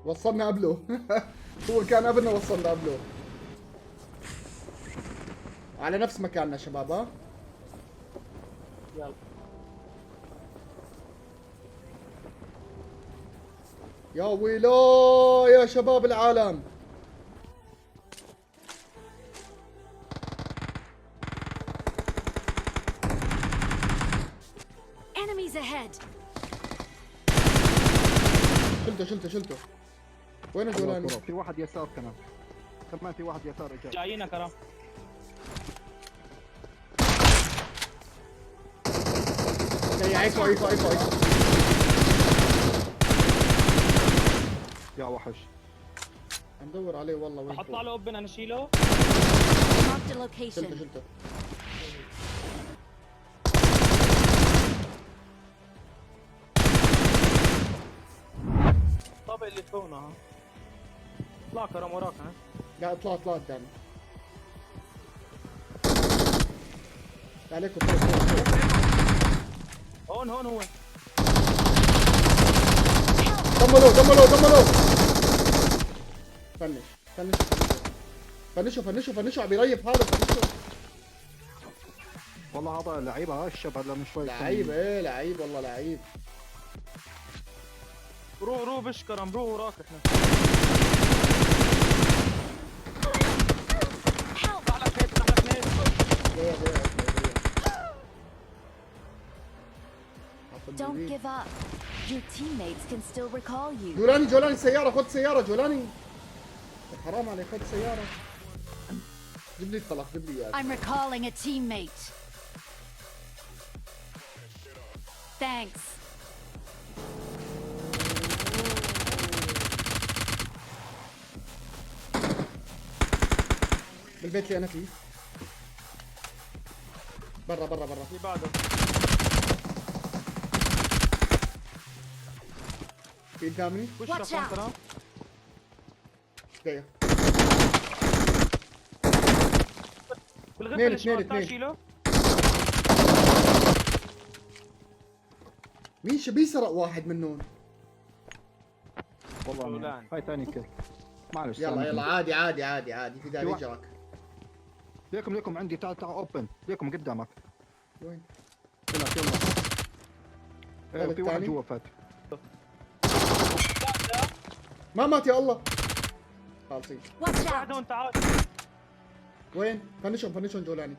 وصلنا قبله. هو كان قبلنا وصلنا قبله. على نفس مكاننا شباب. ها يلا يا ويلو يا شباب العالم. Enemies ahead. شلته. وين جولاني؟ في واحد يسار كمان في واحد يسار اجا. جايينا كرم. عيفوا. يا وحش ندور عليه والله. وين اطلع له اوبن انا اشيله. Marked a location. شلته. الطابق اللي فوقنا ها. اطلع كرم وراك ها. لا اطلع قدامي. عليكم هون هو. دملوا. فنشوا عم يريف حاله. فنشوا والله هذا لعيب. ها الشاب هذا من شوي لعيب. لعيب والله لعيب. روح بش كرم روح وراك احنا. اطلع لك هيك. Don't give up. Your teammates can still recall you. جولاني سيارة. خد سيارة جولاني. حرام عليك. خد سيارة. جيب لي الطلق. جيب لي اياه. I'm recalling a teammate. Thanks. بالبيت اللي انا فيه. برا. في بعده. في قدامي. وش Watch رقم out. كرم؟ جايه. بالغفل الشمال. اثنين. تعال شيله. مين بيسرق واحد منهم؟ والله جولان. هاي ثاني كل. معلش يلا عادي. في داعي يجرك. ليكم عندي. تعال اوبن. ليكم قدامك. وين؟ هنا في في واحد الثاني؟ جوا فات. ما مات يا الله. خالصين. Watch واحد out. هون تعال. وين؟ فنشهم جولاني.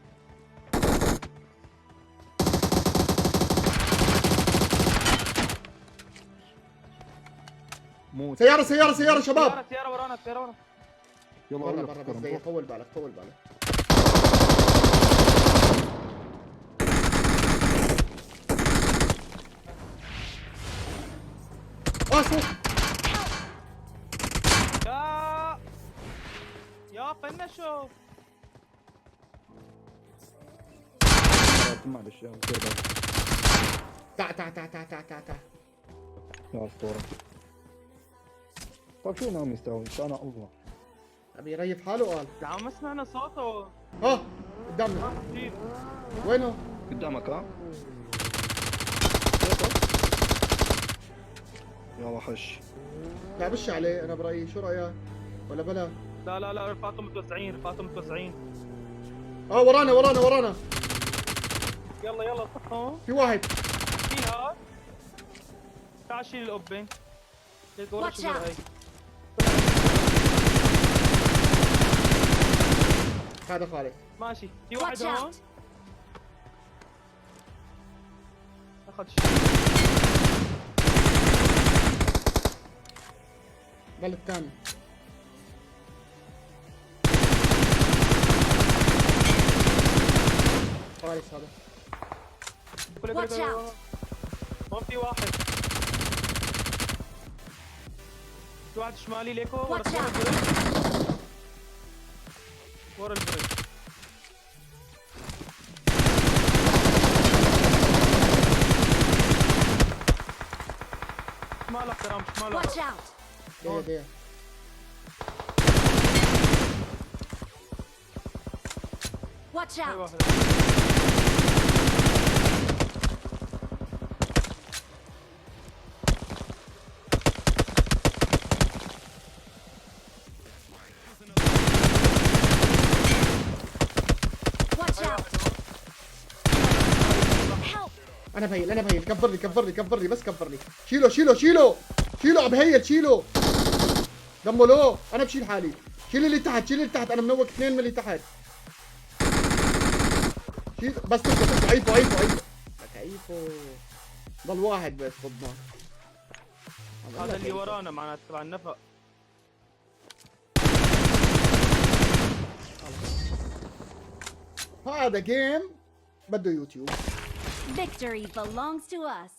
موت. سيارة شباب. سيارة ورانا. يلا برا روح بس كرم، دقيقة. روح. طول بالك. صوت. يا فنشوا. معلش يا دير بالك. تعال. يا اسطورة. طيب شو ناوي يستوي؟ انا الله. ابي يريف حاله. قال يا عم ما سمعنا صوته. قدامنا. كثير. وينه؟ قدامك ها؟ يا وحش. لا بش عليه. انا برايي. شو رايك؟ ولا بلا؟ لا رفعتهم متوسعين. ورانا. يلا صحوا. في واحد. في هاد. تعال شيل الاوبن. ليك ورا Watch شو هاي. هذا خالد. ماشي. في Watch واحد هون. out. اخذ شيء. ضل الثاني. خالص هذا. Watch out. هون في واحد. في واحد شمالي ليكو. ورا Watch out. البريج. ورا البريج. شمالك كرام شمالك. Watch out. دقيقة. Watch هاي out. واحد. انا بهيل كفر لي بس كفر لي. شيله بهيل شيله. دمه لو انا بشيل حالي. شيل اللي تحت انا منوق 2 من اللي تحت. شيل بس تركه عيفو. ضل واحد بس ضدنا. هذا اللي ورانا معناته تبع النفق. هذا جيم بده يوتيوب. Victory belongs to us.